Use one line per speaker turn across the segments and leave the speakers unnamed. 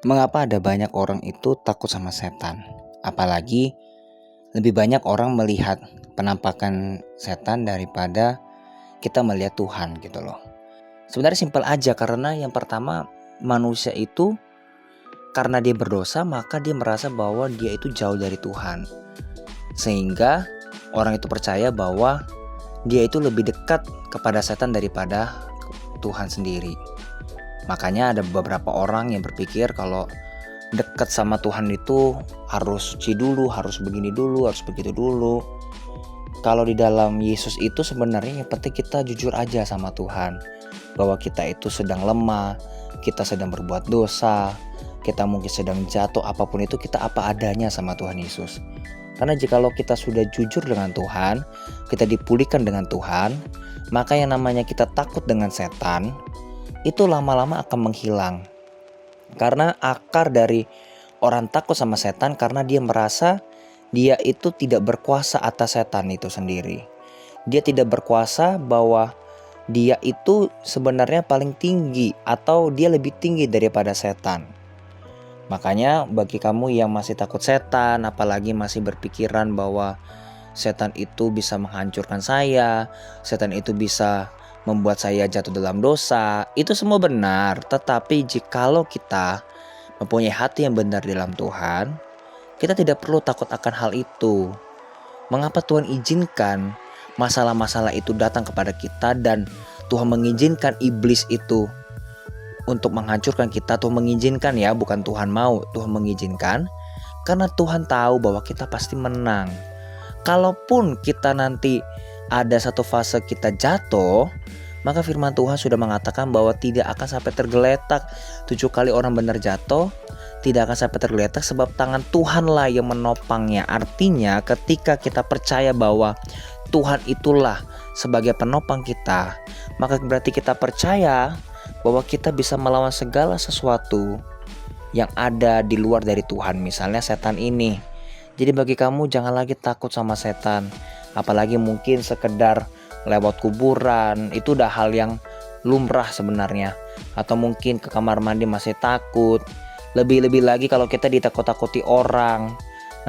Mengapa ada banyak orang itu takut sama setan? Apalagi lebih banyak orang melihat penampakan setan daripada kita melihat Tuhan gitu loh. Sebenarnya simpel aja, karena yang pertama, manusia itu karena dia berdosa maka dia merasa bahwa dia itu jauh dari Tuhan. Sehingga orang itu percaya bahwa dia itu lebih dekat kepada setan daripada Tuhan sendiri. Makanya ada beberapa orang yang berpikir kalau dekat sama Tuhan itu harus suci dulu, harus begini dulu, harus begitu dulu. Kalau di dalam Yesus itu sebenarnya yang penting kita jujur aja sama Tuhan, bahwa kita itu sedang lemah, kita sedang berbuat dosa, kita mungkin sedang jatuh, apapun itu kita apa adanya sama Tuhan Yesus. Karena jikalau kita sudah jujur dengan Tuhan, kita dipulihkan dengan Tuhan, maka yang namanya kita takut dengan setan itu lama-lama akan menghilang. Karena akar dari orang takut sama setan karena dia merasa dia itu tidak berkuasa atas setan itu sendiri. Dia tidak berkuasa bahwa dia itu sebenarnya paling tinggi atau dia lebih tinggi daripada setan. Makanya bagi kamu yang masih takut setan, apalagi masih berpikiran bahwa setan itu bisa menghancurkan saya, setan itu bisa membuat saya jatuh dalam dosa, itu semua benar. Tetapi jikalau kita mempunyai hati yang benar di dalam Tuhan, kita tidak perlu takut akan hal itu. Mengapa Tuhan izinkan masalah-masalah itu datang kepada kita, dan Tuhan mengizinkan iblis itu untuk menghancurkan kita? Tuhan mengizinkan ya, bukan Tuhan mau, Tuhan mengizinkan. Karena Tuhan tahu bahwa kita pasti menang. Kalaupun kita nanti ada satu fase kita jatuh, maka firman Tuhan sudah mengatakan bahwa tidak akan sampai tergeletak. 7 kali orang benar jatuh, tidak akan sampai tergeletak, sebab tangan Tuhanlah yang menopangnya. Artinya ketika kita percaya bahwa Tuhan itulah sebagai penopang kita, maka berarti kita percaya bahwa kita bisa melawan segala sesuatu yang ada di luar dari Tuhan, misalnya setan ini. Jadi bagi kamu jangan lagi takut sama setan. Apalagi mungkin sekedar lewat kuburan, itu udah hal yang lumrah sebenarnya. Atau mungkin ke kamar mandi masih takut. Lebih-lebih lagi kalau kita ditakut-takuti orang.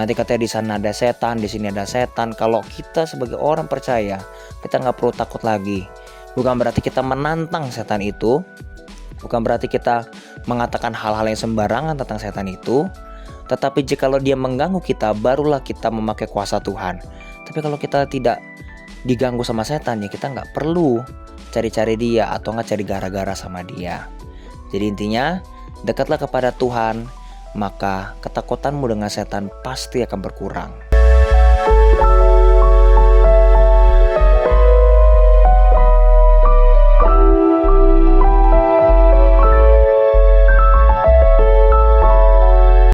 Nanti katanya di sana ada setan, di sini ada setan. Kalau kita sebagai orang percaya, kita nggak perlu takut lagi. Bukan berarti kita menantang setan itu, bukan berarti kita mengatakan hal-hal yang sembarangan tentang setan itu. Tetapi jikalau dia mengganggu kita, barulah kita memakai kuasa Tuhan. Tapi kalau kita tidak diganggu sama setan, ya kita nggak perlu cari-cari dia atau nggak cari gara-gara sama dia. Jadi intinya, dekatlah kepada Tuhan, maka ketakutanmu dengan setan pasti akan berkurang.